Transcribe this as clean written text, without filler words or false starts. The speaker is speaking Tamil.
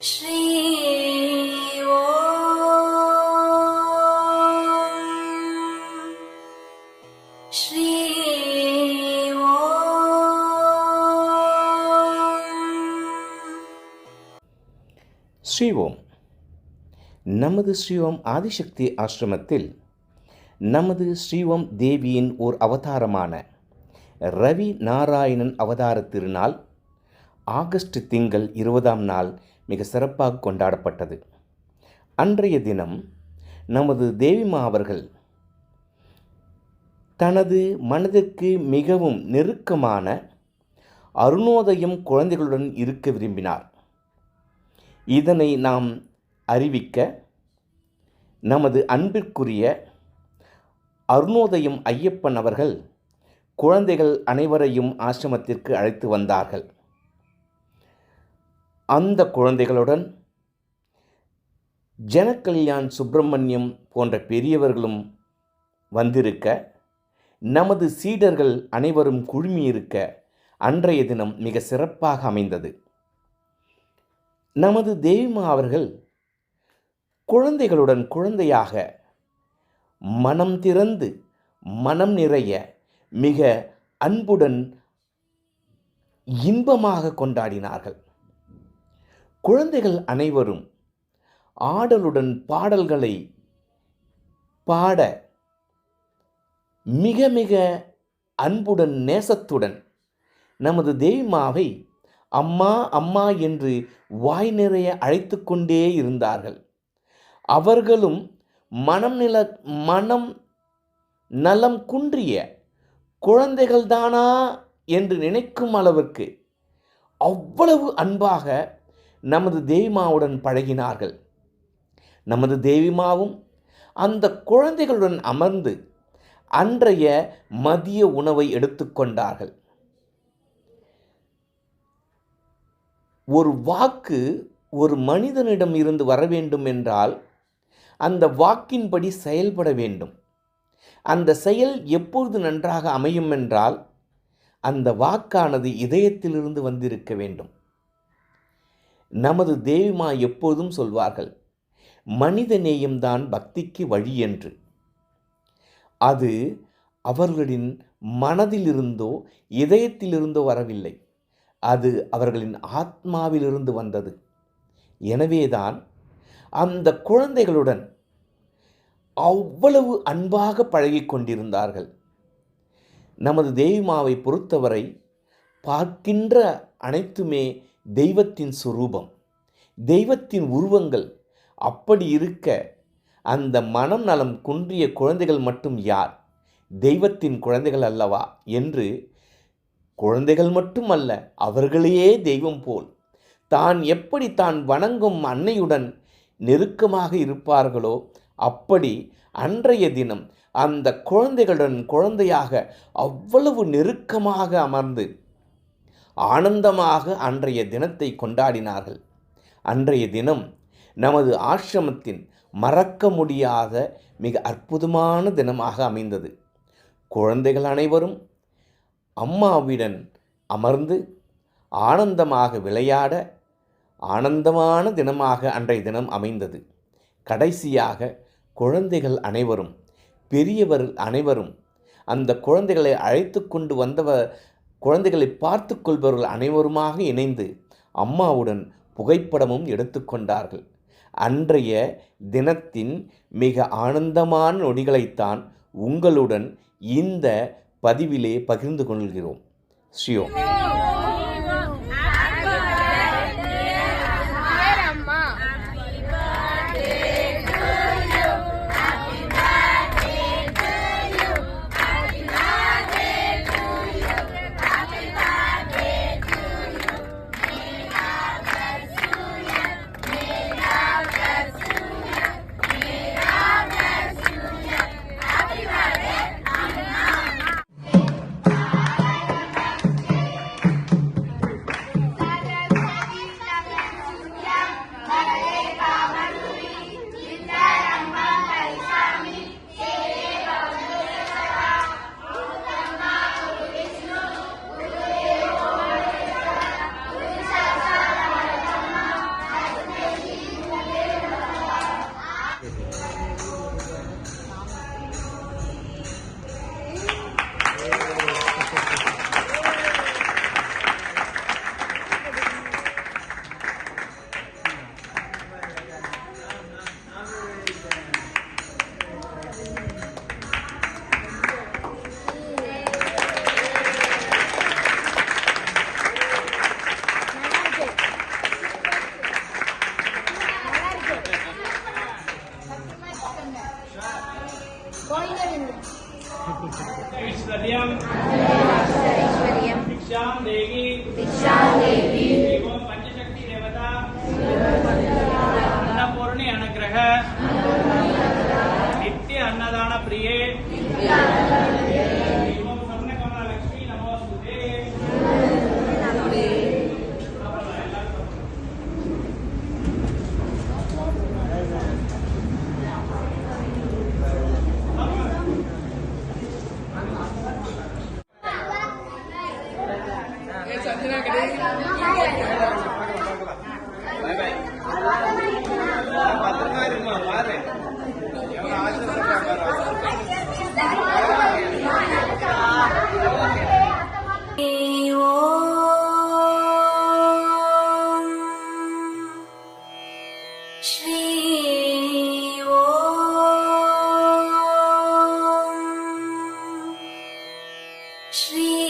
ஸ்ரீ ஸ்ரீ ஸ்ரீஓம். நமது ஸ்ரீஓம் ஆதிசக்தி ஆசிரமத்தில் நமது ஸ்ரீஓம் தேவியின் ஓர் அவதாரமான ரவி நாராயணன் அவதார திருநாள் ஆகஸ்ட் திங்கள் 20ஆம் நாள் மிக சிறப்பாக கொண்டாடப்பட்டது. அன்றைய தினம் நமது தேவிமா அவர்கள் தனது மனதிற்கு மிகவும் நெருக்கமான அருணோதயம் குழந்தைகளுடன் இருக்க விரும்பினார். இதனை நாம் அறிவிக்க நமது அன்பிற்குரிய அருணோதயம் ஐயப்பன் அவர்கள் குழந்தைகள் அனைவரையும் ஆசிரமத்திற்கு அழைத்து வந்தார்கள். அந்த குழந்தைகளுடன் ஜனகல்யாண் சுப்பிரமணியம் போன்ற பெரியவர்களும் வந்திருக்க, நமது சீடர்கள் அனைவரும் குழுமியிருக்க அன்றைய தினம் மிக சிறப்பாக அமைந்தது. நமது தேவிமா அவர்கள் குழந்தைகளுடன் குழந்தையாக மனம் திறந்து மனம் நிறைய மிக அன்புடன் இன்பமாக கொண்டாடினார்கள். குழந்தைகள் அனைவரும் ஆடலுடன் பாடல்களை பாட மிக மிக அன்புடன் நேசத்துடன் நமது தேவிமாவை அம்மா அம்மா என்று வாய் நிறைய அழைத்து கொண்டே இருந்தார்கள். அவர்களும் மனம் நலம் குன்றிய குழந்தைகள்தானா என்று நினைக்கும் அளவிற்கு அவ்வளவு அன்பாக நமது தேவிமாவுடன் பழகினார்கள். நமது தேவிமாவும் அந்த குழந்தைகளுடன் அமர்ந்து அன்றைய மதிய உணவை எடுத்துக்கொண்டார்கள். ஒரு வாக்கு ஒரு மனிதனிடம் இருந்து வர வேண்டும் என்றால் அந்த வாக்கின்படி செயல்பட வேண்டும். அந்த செயல் எப்பொழுது நன்றாக அமையும் என்றால் அந்த வாக்கானது இதயத்திலிருந்து வந்திருக்க வேண்டும். நமது தேவிமா எப்போதும் சொல்வார்கள், மனித நேயம்தான் பக்திக்கு வழி என்று. அது அவர்களின் மனதிலிருந்தோ இதயத்திலிருந்தோ வரவில்லை, அது அவர்களின் ஆத்மாவிலிருந்து வந்தது. எனவேதான் அந்த குழந்தைகளுடன் அவ்வளவு அன்பாக பழகி கொண்டிருந்தார்கள். நமது தேவிமாவை பொறுத்தவரை பார்க்கின்ற அனைத்துமே தெய்வத்தின் சுரூபம், தெய்வத்தின் உருவங்கள். அப்படி இருக்க அந்த மனம் நலம் குன்றிய குழந்தைகள் மட்டும் யார்? தெய்வத்தின் குழந்தைகள் அல்லவா என்று குழந்தைகள் மட்டுமல்ல, அவர்களையே தெய்வம் போல் தான் எப்படி தான் வணங்கும் அன்னையுடன் நெருக்கமாக இருப்பார்களோ அப்படி அன்றைய தினம் அந்த குழந்தைகளுடன் குழந்தையாக அவ்வளவு நெருக்கமாக அமர்ந்து ஆனந்தமாக அன்றைய தினத்தை கொண்டாடினார்கள். அன்றைய தினம் நமது ஆசிரமத்தின் மறக்க முடியாத மிக அற்புதமான தினமாக அமைந்தது. குழந்தைகள் அனைவரும் அம்மாவிடன் அமர்ந்து ஆனந்தமாக விளையாட ஆனந்தமான தினமாக அன்றைய தினம் அமைந்தது. கடைசியாக குழந்தைகள் அனைவரும் பெரியவர் அனைவரும் அந்த குழந்தைகளை அழைத்து கொண்டு குழந்தைகளை பார்த்து கொள்பவர்கள் அனைவருமாக இணைந்து அம்மாவுடன் புகைப்படமும் எடுத்துக்கொண்டார்கள். அன்றைய தினத்தின் மிக ஆனந்தமான நொடிகளைத்தான் உங்களுடன் இந்த பதிவிலே பகிர்ந்து கொள்கிறோம். ஸ்ரீஓம். एवं पंचशक्ति देवता अन्नपूर्णी अनुग्रह नित्य अन्नदान प्रिये एवं स्वर्णकमला लक्ष्मी नमोस्तुते। Shri